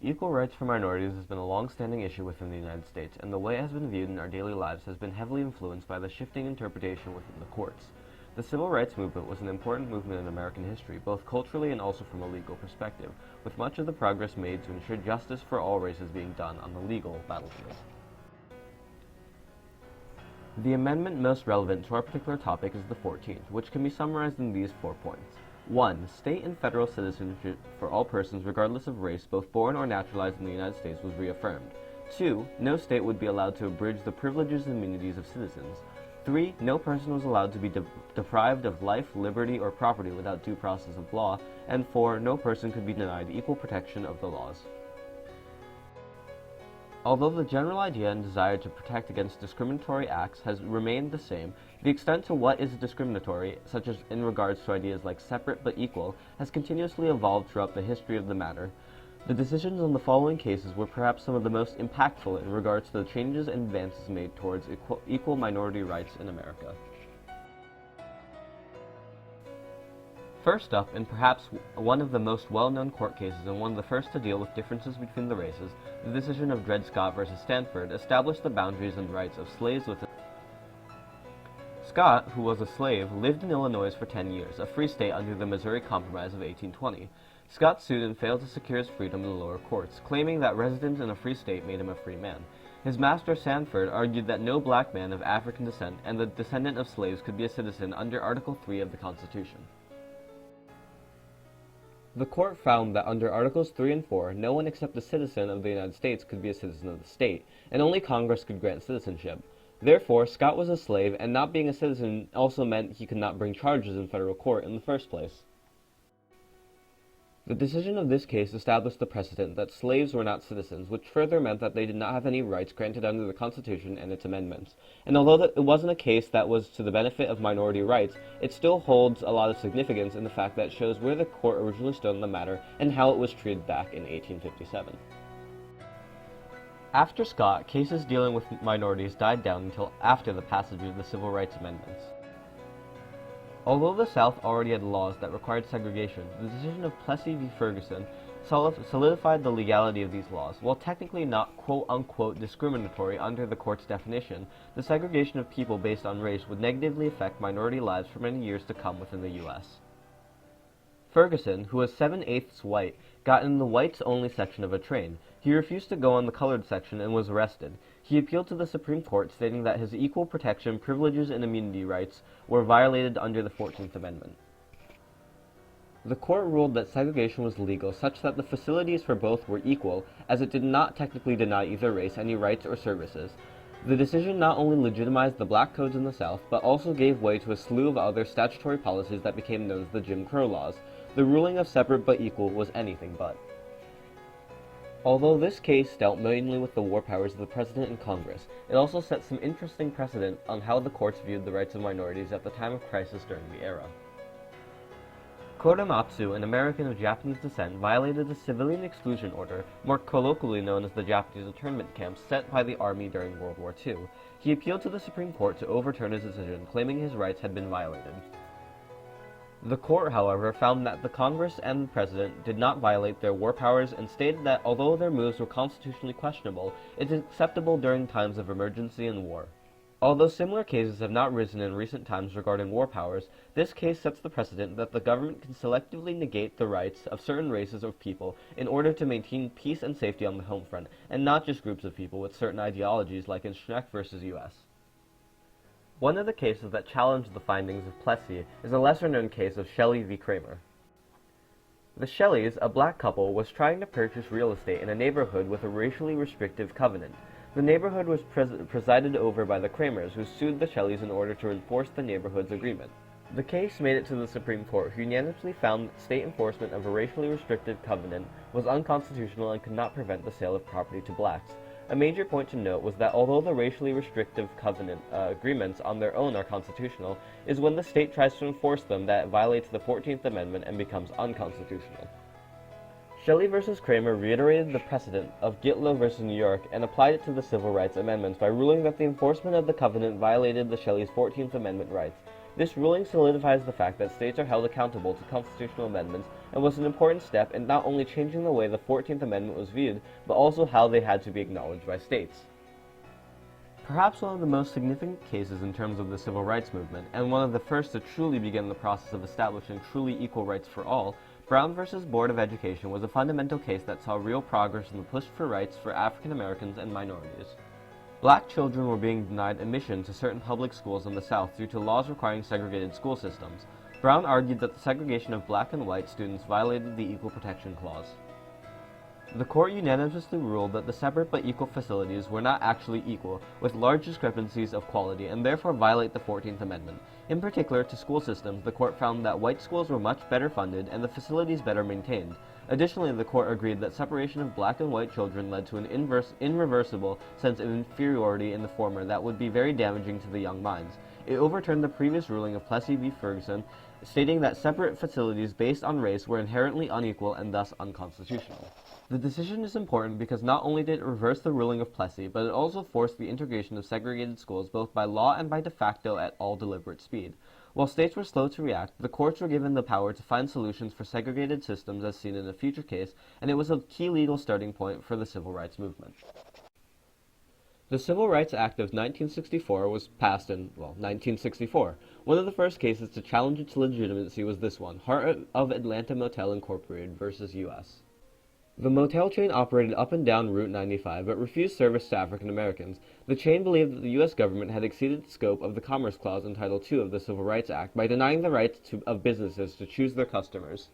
Equal rights for minorities has been a long-standing issue within the United States, and the way it has been viewed in our daily lives has been heavily influenced by the shifting interpretation within the courts. The Civil Rights Movement was an important movement in American history, both culturally and also from a legal perspective, with much of the progress made to ensure justice for all races being done on the legal battlefield. The amendment most relevant to our particular topic is the 14th, which can be summarized in these 4 points. 1. State and federal citizenship for all persons regardless of race, both born or naturalized in the United States, was reaffirmed. 2. No state would be allowed to abridge the privileges and immunities of citizens. 3. No person was allowed to be deprived of life, liberty, or property without due process of law. And 4. No person could be denied equal protection of the laws. Although the general idea and desire to protect against discriminatory acts has remained the same, the extent to what is discriminatory, such as in regards to ideas like separate but equal, has continuously evolved throughout the history of the matter. The decisions on the following cases were perhaps some of the most impactful in regards to the changes and advances made towards equal minority rights in America. First up, and perhaps one of the most well-known court cases and one of the first to deal with differences between the races, the decision of Dred Scott versus Stanford established the boundaries and rights of slaves within. Scott, who was a slave, lived in Illinois for 10 years, a free state under the Missouri Compromise of 1820. Scott sued and failed to secure his freedom in the lower courts, claiming that residence in a free state made him a free man. His master, Stanford, argued that no black man of African descent and the descendant of slaves could be a citizen under Article 3 of the Constitution. The court found that under Articles 3 and 4, no one except a citizen of the United States could be a citizen of the state, and only Congress could grant citizenship. Therefore, Scott was a slave, and not being a citizen also meant he could not bring charges in federal court in the first place. The decision of this case established the precedent that slaves were not citizens, which further meant that they did not have any rights granted under the Constitution and its amendments. And although it wasn't a case that was to the benefit of minority rights, it still holds a lot of significance in the fact that it shows where the court originally stood on the matter and how it was treated back in 1857. After Scott, cases dealing with minorities died down until after the passage of the Civil Rights Amendments. Although the South already had laws that required segregation, the decision of Plessy v. Ferguson solidified the legality of these laws. While technically not quote-unquote discriminatory under the court's definition, the segregation of people based on race would negatively affect minority lives for many years to come within the U.S. Ferguson, who was 7/8 white, got in the whites-only section of a train. He refused to go on the colored section and was arrested. He appealed to the Supreme Court, stating that his equal protection, privileges, and immunity rights were violated under the 14th Amendment. The court ruled that segregation was legal such that the facilities for both were equal, as it did not technically deny either race any rights or services. The decision not only legitimized the black codes in the South, but also gave way to a slew of other statutory policies that became known as the Jim Crow laws. The ruling of separate but equal was anything but. Although this case dealt mainly with the war powers of the President and Congress, it also set some interesting precedent on how the courts viewed the rights of minorities at the time of crisis during the era. Korematsu, an American of Japanese descent, violated the civilian exclusion order, more colloquially known as the Japanese internment camps, set by the Army during World War II. He appealed to the Supreme Court to overturn his decision, claiming his rights had been violated. The court, however, found that the Congress and the President did not violate their war powers and stated that although their moves were constitutionally questionable, it is acceptable during times of emergency and war. Although similar cases have not risen in recent times regarding war powers, this case sets the precedent that the government can selectively negate the rights of certain races of people in order to maintain peace and safety on the home front, and not just groups of people with certain ideologies like in Schneck versus U.S. One of the cases that challenged the findings of Plessy is a lesser-known case of Shelley v. Kramer. The Shelleys, a black couple, was trying to purchase real estate in a neighborhood with a racially restrictive covenant. The neighborhood was presided over by the Kramers, who sued the Shelleys in order to enforce the neighborhood's agreement. The case made it to the Supreme Court, who unanimously found that state enforcement of a racially restrictive covenant was unconstitutional and could not prevent the sale of property to blacks. A major point to note was that although the racially restrictive covenant agreements on their own are constitutional, is when the state tries to enforce them that it violates the 14th Amendment and becomes unconstitutional. Shelley v. Kramer reiterated the precedent of Gitlow v. New York and applied it to the Civil Rights Amendments by ruling that the enforcement of the covenant violated the Shelleys' 14th Amendment rights. This ruling solidifies the fact that states are held accountable to constitutional amendments and was an important step in not only changing the way the 14th Amendment was viewed, but also how they had to be acknowledged by states. Perhaps one of the most significant cases in terms of the civil rights movement, and one of the first to truly begin the process of establishing truly equal rights for all, Brown v. Board of Education was a fundamental case that saw real progress in the push for rights for African Americans and minorities. Black children were being denied admission to certain public schools in the South due to laws requiring segregated school systems. Brown argued that the segregation of black and white students violated the Equal Protection Clause. The court unanimously ruled that the separate but equal facilities were not actually equal, with large discrepancies of quality, and therefore violate the 14th Amendment. In particular, to school systems, the court found that white schools were much better funded and the facilities better maintained. Additionally, the court agreed that separation of black and white children led to an irreversible sense of inferiority in the former that would be very damaging to the young minds. It overturned the previous ruling of Plessy v. Ferguson, stating that separate facilities based on race were inherently unequal and thus unconstitutional. The decision is important because not only did it reverse the ruling of Plessy, but it also forced the integration of segregated schools both by law and by de facto at all deliberate speed. While states were slow to react, the courts were given the power to find solutions for segregated systems as seen in a future case, and it was a key legal starting point for the civil rights movement. The Civil Rights Act of 1964 was passed in, 1964. One of the first cases to challenge its legitimacy was this one, Heart of Atlanta Motel Incorporated versus U.S. The motel chain operated up and down Route 95, but refused service to African Americans. The chain believed that the U.S. government had exceeded the scope of the Commerce Clause in Title II of the Civil Rights Act by denying the right of businesses to choose their customers.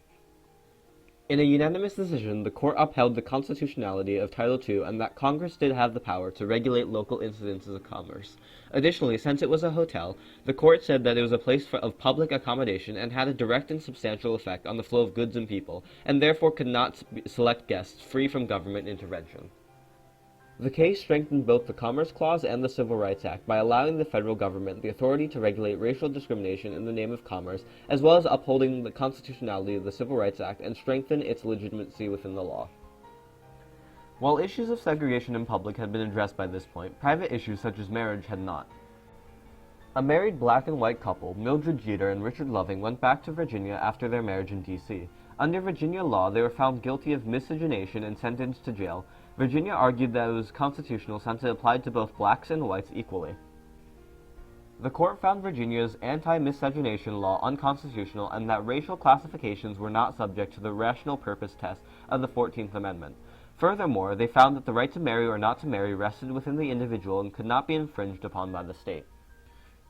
In a unanimous decision, the court upheld the constitutionality of Title II and that Congress did have the power to regulate local incidences of commerce. Additionally, since it was a hotel, the court said that it was a place of public accommodation and had a direct and substantial effect on the flow of goods and people, and therefore could not select guests free from government intervention. The case strengthened both the Commerce Clause and the Civil Rights Act by allowing the federal government the authority to regulate racial discrimination in the name of commerce, as well as upholding the constitutionality of the Civil Rights Act and strengthen its legitimacy within the law. While issues of segregation in public had been addressed by this point, private issues such as marriage had not. A married black and white couple, Mildred Jeter and Richard Loving, went back to Virginia after their marriage in D.C. Under Virginia law, they were found guilty of miscegenation and sentenced to jail. Virginia argued that it was constitutional since it applied to both blacks and whites equally. The court found Virginia's anti-miscegenation law unconstitutional and that racial classifications were not subject to the rational purpose test of the 14th Amendment. Furthermore, they found that the right to marry or not to marry rested within the individual and could not be infringed upon by the state.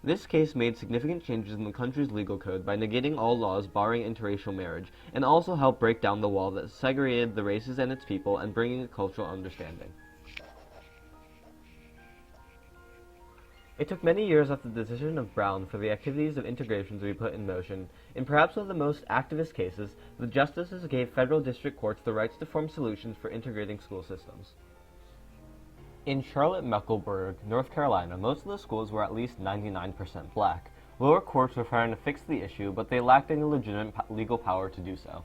This case made significant changes in the country's legal code by negating all laws barring interracial marriage, and also helped break down the wall that segregated the races and its people and bringing a cultural understanding. It took many years after the decision of Brown for the activities of integration to be put in motion. In perhaps one of the most activist cases, the justices gave federal district courts the rights to form solutions for integrating school systems. In Charlotte-Mecklenburg, North Carolina, most of the schools were at least 99% black. Lower courts were trying to fix the issue, but they lacked any legitimate legal power to do so.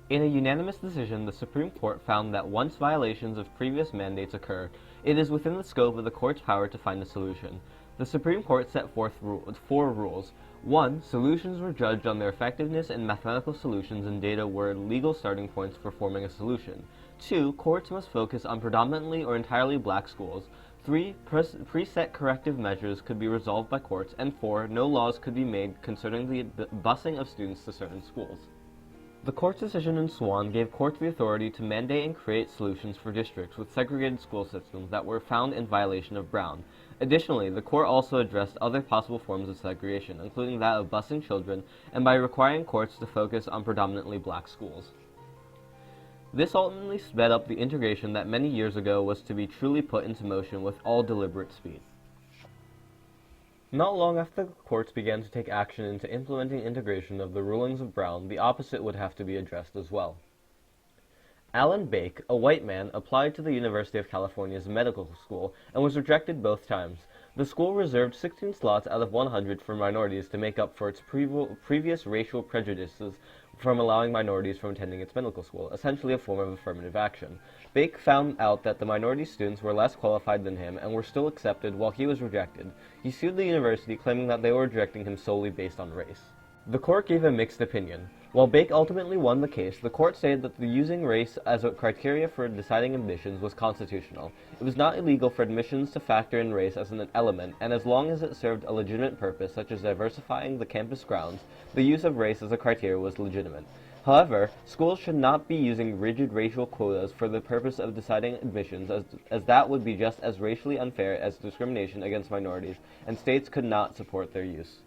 In a unanimous decision, the Supreme Court found that once violations of previous mandates occur, it is within the scope of the court's power to find a solution. The Supreme Court set forth four rules. 1. Solutions were judged on their effectiveness, and mathematical solutions and data were legal starting points for forming a solution. 2. Courts must focus on predominantly or entirely black schools. 3. Preset corrective measures could be resolved by courts. And 4. No laws could be made concerning the busing of students to certain schools. The court's decision in Swan gave courts the authority to mandate and create solutions for districts with segregated school systems that were found in violation of Brown. Additionally, the court also addressed other possible forms of segregation, including that of busing children, and by requiring courts to focus on predominantly black schools. This ultimately sped up the integration that many years ago was to be truly put into motion with all deliberate speed. Not long after the courts began to take action into implementing integration of the rulings of Brown, the opposite would have to be addressed as well. Alan Bake, a white man, applied to the University of California's medical school and was rejected both times. The school reserved 16 slots out of 100 for minorities to make up for its previous racial prejudices from allowing minorities from attending its medical school, essentially a form of affirmative action. Bake found out that the minority students were less qualified than him and were still accepted while he was rejected. He sued the university, claiming that they were rejecting him solely based on race. The court gave a mixed opinion. While Bake ultimately won the case, the court stated that using race as a criteria for deciding admissions was constitutional. It was not illegal for admissions to factor in race as an element, and as long as it served a legitimate purpose, such as diversifying the campus grounds, the use of race as a criteria was legitimate. However, schools should not be using rigid racial quotas for the purpose of deciding admissions, as that would be just as racially unfair as discrimination against minorities, and states could not support their use.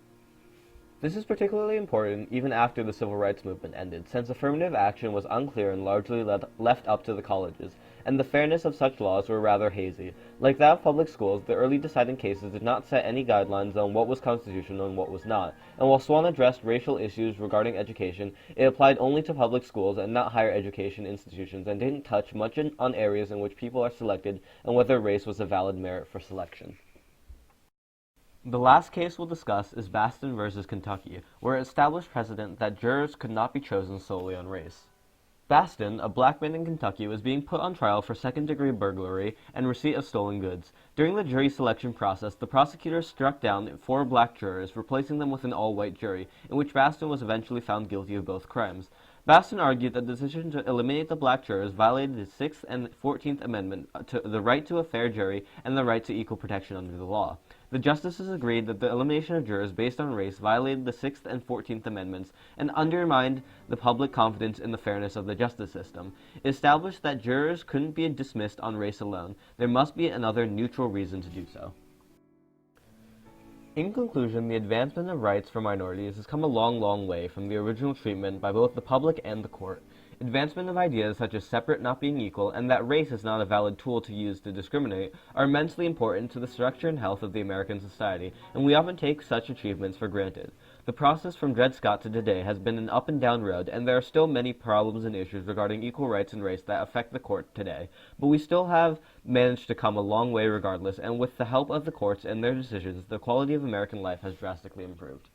This is particularly important even after the civil rights movement ended, since affirmative action was unclear and largely left up to the colleges, and the fairness of such laws were rather hazy. Like that of public schools, the early deciding cases did not set any guidelines on what was constitutional and what was not, and while Swan addressed racial issues regarding education, it applied only to public schools and not higher education institutions, and didn't touch much on areas in which people are selected and whether race was a valid merit for selection. The last case we'll discuss is Baston versus Kentucky, where it established precedent that jurors could not be chosen solely on race. Baston, a black man in Kentucky, was being put on trial for second-degree burglary and receipt of stolen goods. During the jury selection process, the prosecutor struck down 4 black jurors, replacing them with an all-white jury, in which Baston was eventually found guilty of both crimes. Baston argued that the decision to eliminate the black jurors violated the 6th and 14th Amendment to the right to a fair jury and the right to equal protection under the law. The justices agreed that the elimination of jurors based on race violated the 6th and 14th Amendments and undermined the public confidence in the fairness of the justice system. It established that jurors couldn't be dismissed on race alone. There must be another neutral reason to do so. In conclusion, the advancement of rights for minorities has come a long, long way from the original treatment by both the public and the court. Advancement of ideas such as separate not being equal and that race is not a valid tool to use to discriminate are immensely important to the structure and health of the American society, and we often take such achievements for granted. The process from Dred Scott to today has been an up and down road, and there are still many problems and issues regarding equal rights and race that affect the court today, but we still have managed to come a long way regardless, and with the help of the courts and their decisions, the quality of American life has drastically improved.